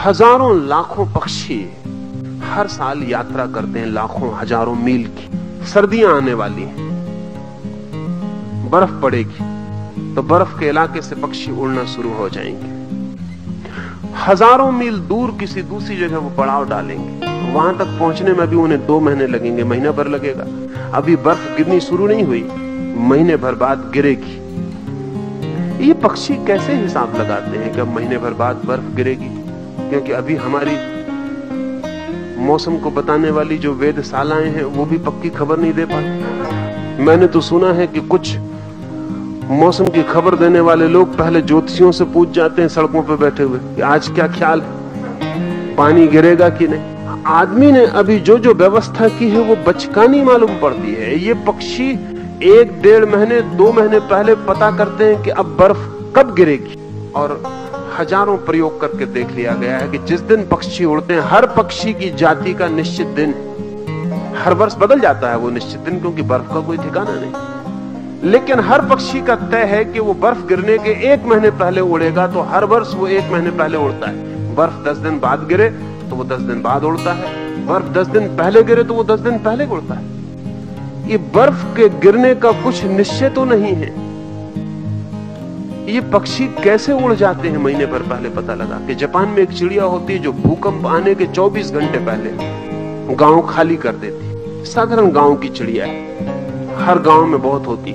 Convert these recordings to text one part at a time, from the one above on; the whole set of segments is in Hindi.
हजारों लाखों पक्षी हर साल यात्रा करते हैं, लाखों हजारों मील की। सर्दियां आने वाली हैं, बर्फ पड़ेगी तो बर्फ के इलाके से पक्षी उड़ना शुरू हो जाएंगे। हजारों मील दूर किसी दूसरी जगह वो पड़ाव डालेंगे, वहां तक पहुंचने में भी उन्हें 2 महीने लगेंगे, महीना भर लगेगा। अभी बर्फ गिरनी शुरू नहीं हुई, महीने भर बाद गिरेगी। ये पक्षी कैसे हिसाब लगाते हैं कि अब महीने भर बाद बर्फ गिरेगी? क्योंकि अभी हमारी मौसम को बताने वाली जो वेधशालाएं हैं वो भी पक्की खबर नहीं दे पाती। मैंने तो सुना है कि कुछ मौसम की खबर देने वाले लोग पहले ज्योतिषियों से पूछ जाते हैं सड़कों पर बैठे हुए कि आज क्या ख्याल है, पानी गिरेगा कि नहीं। आदमी ने अभी जो जो व्यवस्था की है वो बचकानी मालूम पड़ती है। ये पक्षी 1-1.5 महीने 2 महीने पहले पता करते हैं कि अब बर्फ कब गिरेगी। और हजारों प्रयोग करके देख लिया गया है कि जिस दिन पक्षी उड़ते हैं, हर पक्षी की जाति का निश्चित दिन, हर वर्ष बदल जाता है वो निश्चित दिन, क्योंकि बर्फ का कोई ठिकाना नहीं। लेकिन हर पक्षी का तय है कि वो बर्फ गिरने के 1 महीने पहले उड़ेगा, तो हर वर्ष वो 1 महीने पहले उड़ता है। बर्फ 10 दिन बाद गिरे तो वो 10 दिन बाद उड़ता है, बर्फ 10 दिन पहले गिरे तो वो 10 दिन पहले उड़ता है। ये बर्फ के गिरने का कुछ निश्चय तो नहीं है। ये पक्षी कैसे उड़ जाते हैं महीने भर पहले पता लगा कि जापान में एक चिड़िया होती है जो भूकंप आने के 24 घंटे पहले गांव खाली कर देती। साधारण गांव की चिड़िया है, हर गांव में बहुत होती।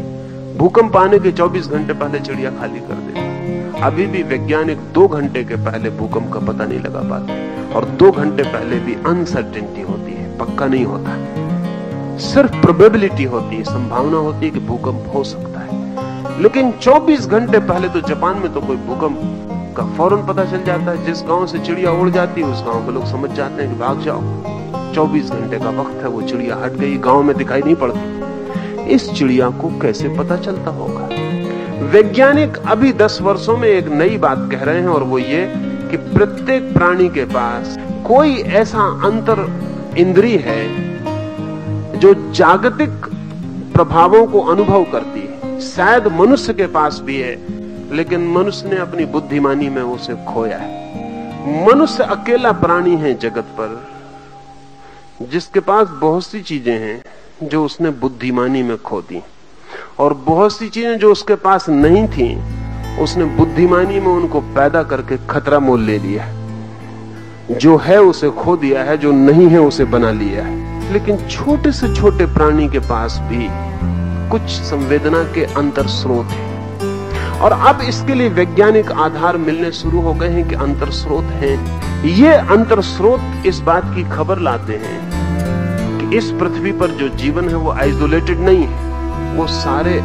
भूकंप आने के 24 घंटे पहले चिड़िया खाली कर देती। अभी भी वैज्ञानिक 2 घंटे के पहले भूकंप का पता नहीं लगा पाते, और 2 घंटे पहले भी अनसर्टेनिटी होती है, पक्का नहीं होता, सिर्फ प्रोबेबिलिटी होती है, संभावना होती है कि भूकंप हो सकता है। लेकिन 24 घंटे पहले तो जापान में तो कोई भूकंप का फौरन पता चल जाता है। जिस गांव से चिड़िया उड़ जाती है उस गांव के लोग समझ जाते हैं कि भाग जाओ, 24 घंटे का वक्त है, वो चिड़िया हट गई, गांव में दिखाई नहीं पड़ती। इस चिड़िया को कैसे पता चलता होगा? वैज्ञानिक अभी 10 वर्षों में एक नई बात कह रहे हैं, और वो ये कि प्रत्येक प्राणी के पास कोई ऐसा अंतर इंद्रिय है जो जागतिक प्रभावों को अनुभव करती है। शायद मनुष्य के पास भी है, लेकिन मनुष्य ने अपनी बुद्धिमानी में उसे खोया है। मनुष्य अकेला प्राणी है जगत पर जिसके पास बहुत सी चीजें हैं जो उसने बुद्धिमानी में खो दी, और बहुत सी चीजें जो उसके पास नहीं थी उसने बुद्धिमानी में उनको पैदा करके खतरा मोल ले लिया है। जो है उसे खो दिया है, जो नहीं है उसे बना लिया है। लेकिन छोटे से छोटे प्राणी के पास भी कुछ संवेदना के अंतर स्रोत हैं, और अब इसके लिए वैज्ञानिक आधार मिलने शुरू हो गए हैं कि अंतर स्रोत हैं। ये अंतर स्रोत इस बात की खबर लाते हैं कि इस पृथ्वी पर जो जीवन है वो आइसोलेटेड नहीं है, वो सारे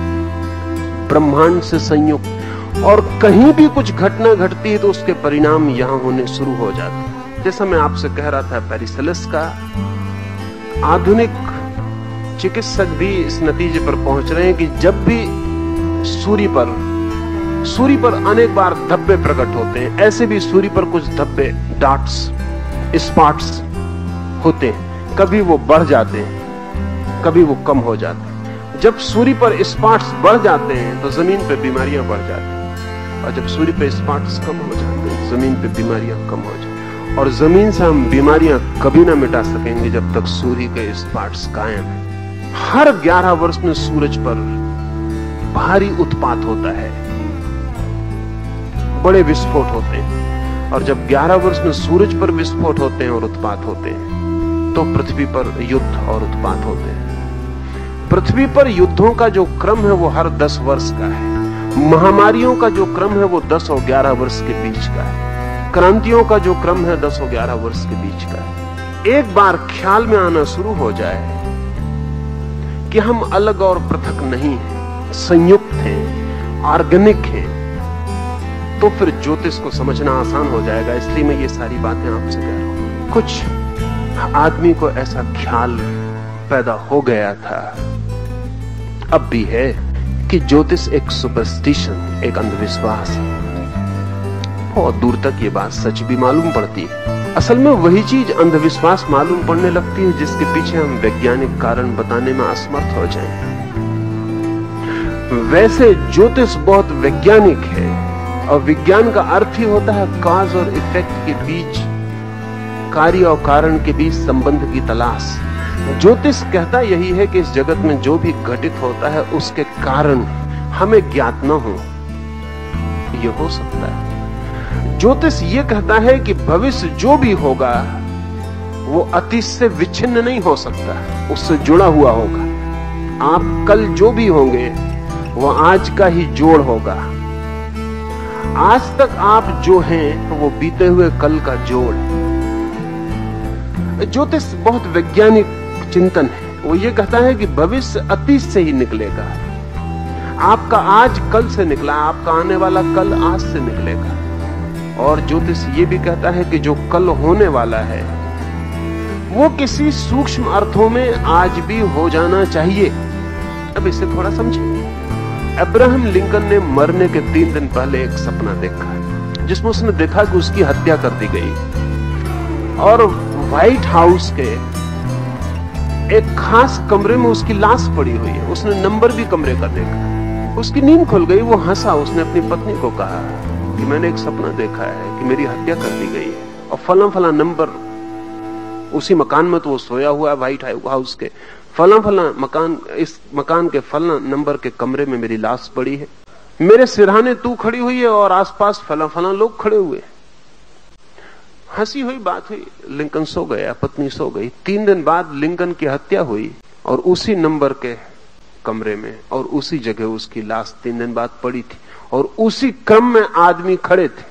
ब्रह्मांड से संयुक्त, और कहीं भी कुछ घटना घटती है तो उसके परिणाम यहां होने शुरू हो जाते हैं। जैसा मैं आपसे कह रहा था पेरिसेलस का, आधुनिक चिकित्सक भी इस नतीजे पर पहुंच रहे हैं कि जब भी सूर्य पर अनेक बार धब्बे प्रकट होते हैं, ऐसे भी सूर्य पर कुछ धब्बे, डॉट्स, स्पॉट्स होते हैं। कभी वो बढ़ जाते हैं, कभी वो कम हो जाते हैं। जब सूर्य पर स्पॉट्स बढ़ जाते हैं तो जमीन पे बीमारियां बढ़ जाती हैं, और जब सूर्य पे स्पॉट्स कम हो जाते हैं जमीन पे बीमारियां कम हो जाती हैं। और जमीन से हम बीमारियां कभी ना मिटा सकेंगे जब तक सूर्य के स्पॉट्स कायम है। हर 11 वर्ष में सूरज पर भारी उत्पात होता है, बड़े विस्फोट होते हैं, और जब 11 वर्ष में सूरज पर विस्फोट होते हैं और उत्पात होते हैं तो पृथ्वी पर युद्ध और उत्पात होते हैं। पृथ्वी पर युद्धों का जो क्रम है वो हर 10 वर्ष का है। महामारियों का जो क्रम है वो 10 और 11 वर्ष के बीच का है। क्रांतियों का जो क्रम है 10 और 11 वर्ष के बीच का है। एक बार ख्याल में आना शुरू हो जाए कि हम अलग और पृथक नहीं हैं, संयुक्त हैं, ऑर्गेनिक हैं, तो फिर ज्योतिष को समझना आसान हो जाएगा। इसलिए मैं ये सारी बातें आपसे कह रहा हूं। कुछ आदमी को ऐसा ख्याल पैदा हो गया था, अब भी है, कि ज्योतिष एक सुपरस्टिशन, एक अंधविश्वास है। बहुत दूर तक ये बात सच भी मालूम पड़ती है। असल में वही चीज अंधविश्वास मालूम पड़ने लगती है जिसके पीछे हम वैज्ञानिक कारण बताने में असमर्थ हो जाएं। वैसे ज्योतिष बहुत वैज्ञानिक है, और विज्ञान का अर्थ ही होता है कॉज और इफेक्ट के बीच कार्य और कारण के बीच संबंध की तलाश। ज्योतिष कहता यही है कि इस जगत में जो भी घटित होता है उसके कारण हमें ज्ञात न हो, यह हो सकता है। ज्योतिष ये कहता है कि भविष्य जो भी होगा वो अतीत से विच्छिन्न नहीं हो सकता, उससे जुड़ा हुआ होगा। आप कल जो भी होंगे वो आज का ही जोड़ होगा। आज तक आप जो हैं तो वो बीते हुए कल का जोड़। ज्योतिष बहुत वैज्ञानिक चिंतन है। वो ये कहता है कि भविष्य अतीत से ही निकलेगा। आपका आज कल से निकला, आपका आने वाला कल आज से निकलेगा। और ज्योतिष ये भी कहता है कि जो कल होने वाला है वो किसी सूक्ष्म अर्थों में आज भी हो जाना चाहिए। अब इसे थोड़ा समझें। अब्राहम लिंकन ने मरने के 3 दिन पहले एक सपना देखा जिसमें उसने देखा कि उसकी हत्या कर दी गई और व्हाइट हाउस के एक खास कमरे में उसकी लाश पड़ी हुई है। उसने नंबर भी कमरे का देखा। उसकी नींद खुल गई। वो हंसा। उसने अपनी पत्नी को कहा कि मैंने एक सपना देखा है कि मेरी हत्या कर दी गई है और फला फला नंबर, उसी मकान में तो वो सोया हुआ है व्हाइट हाउस के, फला फला मकान, इस मकान के फला नंबर के कमरे में मेरी लाश पड़ी है। मेरे सिरहाने तू खड़ी हुई है और आसपास फला फला लोग खड़े हुए। हंसी हुई बात हुई। लिंकन सो गया, पत्नी सो गई। 3 दिन बाद लिंकन की हत्या हुई और उसी नंबर के कमरे में और उसी जगह उसकी लाश 3 दिन बाद पड़ी थी और उसी क्रम में आदमी खड़े थे।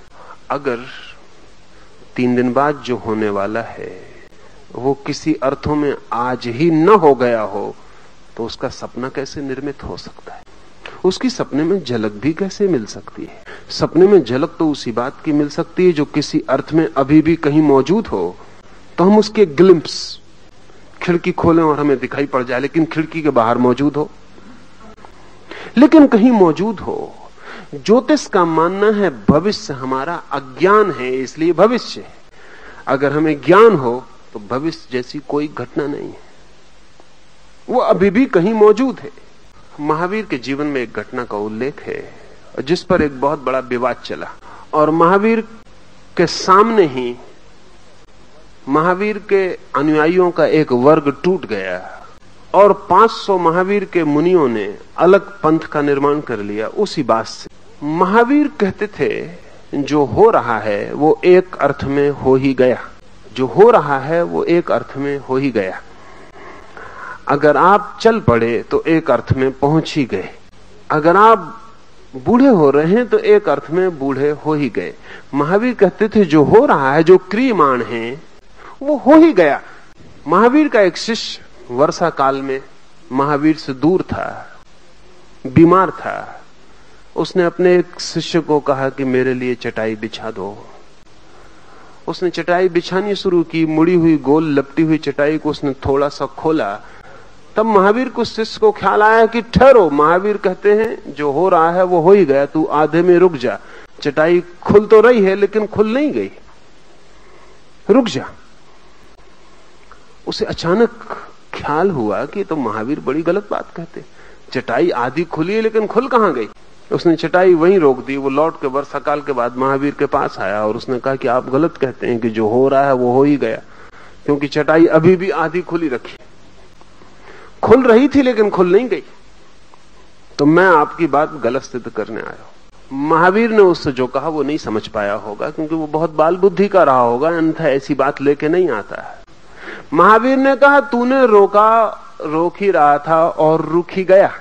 अगर 3 दिन बाद जो होने वाला है वो किसी अर्थों में आज ही न हो गया हो तो उसका सपना कैसे निर्मित हो सकता है? उसकी सपने में झलक भी कैसे मिल सकती है? सपने में झलक तो उसी बात की मिल सकती है जो किसी अर्थ में अभी भी कहीं मौजूद हो, तो हम उसके ग्लिम्प्स, खिड़की खोलें और हमें दिखाई पड़ जाए लेकिन खिड़की के बाहर मौजूद हो, लेकिन कहीं मौजूद हो। ज्योतिष का मानना है भविष्य हमारा अज्ञान है, इसलिए भविष्य है। अगर हमें ज्ञान हो तो भविष्य जैसी कोई घटना नहीं है, वो अभी भी कहीं मौजूद है। महावीर के जीवन में एक घटना का उल्लेख है जिस पर एक बहुत बड़ा विवाद चला और महावीर के सामने ही महावीर के अनुयायियों का एक वर्ग टूट गया और 500 महावीर के मुनियों ने अलग पंथ का निर्माण कर लिया उसी बात से। महावीर कहते थे जो हो रहा है वो एक अर्थ में हो ही गया, जो हो रहा है वो एक अर्थ में हो ही गया। अगर आप चल पड़े तो एक अर्थ में पहुंच ही गए। अगर आप बूढ़े हो रहे हैं तो एक अर्थ में बूढ़े हो ही गए। महावीर कहते थे जो हो रहा है, जो क्रियमाण है, वो हो ही गया। महावीर का एक शिष्य वर्षा काल में महावीर से दूर था, बीमार था। उसने अपने एक शिष्य को कहा कि मेरे लिए चटाई बिछा दो। उसने चटाई बिछानी शुरू की। मुड़ी हुई गोल लपटी हुई चटाई को उसने थोड़ा सा खोला। तब महावीर को शिष्य को ख्याल आया कि ठहरो, महावीर कहते हैं जो हो रहा है वो हो ही गया, तू आधे में रुक जा। चटाई खुल तो रही है लेकिन खुल नहीं गई, रुक जा। उसे अचानक ख्याल हुआ कि तो महावीर बड़ी गलत बात कहते। चटाई आधी खुली है लेकिन खुल कहां गई? उसने चटाई वहीं रोक दी। वो लौट के वर्षा काल के बाद महावीर के पास आया और उसने कहा कि आप गलत कहते हैं कि जो हो रहा है वो हो ही गया, क्योंकि चटाई अभी भी आधी खुली रखी, खुल रही थी लेकिन खुल नहीं गई। तो मैं आपकी बात गलत सिद्ध करने आया हूं। महावीर ने उससे जो कहा वो नहीं समझ पाया होगा क्योंकि वो बहुत बाल बुद्धि का रहा होगा, अन्यथा ऐसी बात लेके नहीं आता है। महावीर ने कहा तूने रोका, रोक ही रहा था और रुक ही गया।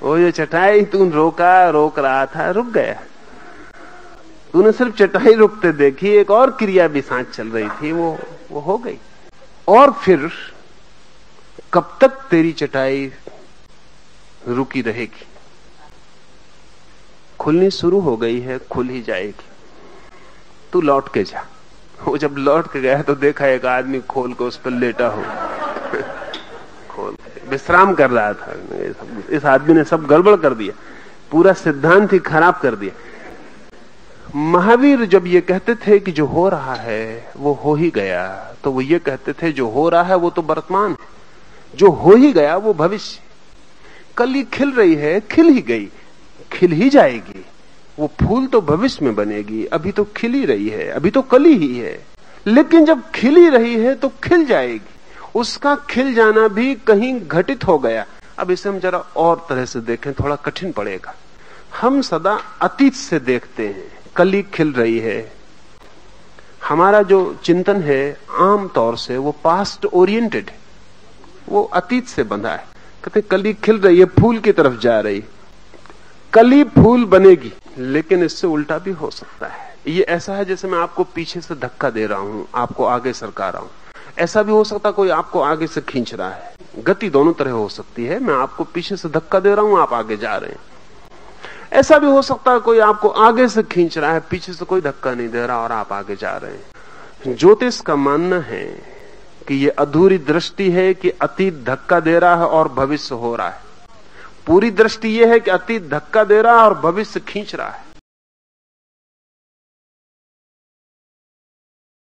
वो जो चटाई तू रोका, रोक रहा था, रुक गया। तूने सिर्फ चटाई रुकते देखी, एक और क्रिया भी साथ चल रही थी, वो हो गई। और फिर कब तक तेरी चटाई रुकी रहेगी? खुलनी शुरू हो गई है, खुल ही जाएगी। तू लौट के जा। वो जब लौट के गया तो देखा एक आदमी खोल के उस पर लेटा हो, खोल विश्राम कर रहा था। इस आदमी ने सब गड़बड़ कर दिया, पूरा सिद्धांत ही खराब कर दिया। महावीर जब ये कहते थे कि जो हो रहा है वो हो ही गया, तो वो ये कहते थे जो हो रहा है वो तो वर्तमान है, जो हो ही गया वो भविष्य। कली खिल रही है, खिल ही गई, खिल ही जाएगी, वो फूल तो भविष्य में बनेगी, अभी तो खिली रही है, अभी तो कली ही है, लेकिन जब खिली रही है तो खिल जाएगी। उसका खिल जाना भी कहीं घटित हो गया। अब इसे हम जरा और तरह से देखें, थोड़ा कठिन पड़ेगा। हम सदा अतीत से देखते हैं, कली खिल रही है। हमारा जो चिंतन है आम तौर से वो पास्ट ओरिएंटेड है, वो अतीत से बंधा है। कहते कली खिल रही है, फूल की तरफ जा रही, कली फूल बनेगी। लेकिन इससे उल्टा भी हो सकता है। ये ऐसा है जैसे मैं आपको पीछे से धक्का दे रहा हूं, आपको आगे सरका रहा हूं। ऐसा भी हो सकता है कोई आपको आगे से खींच रहा है। गति दोनों तरह हो सकती है। मैं आपको पीछे से धक्का दे रहा हूं, आप आगे जा रहे हैं। ऐसा भी हो सकता है कोई आपको आगे से खींच रहा है, पीछे से कोई धक्का नहीं दे रहा और आप आगे जा रहे हैं। ज्योतिष का मानना है कि ये अधूरी दृष्टि है कि अतीत धक्का दे रहा है और भविष्य हो रहा है। पूरी दृष्टि यह है कि अतीत धक्का दे रहा है और भविष्य खींच रहा है।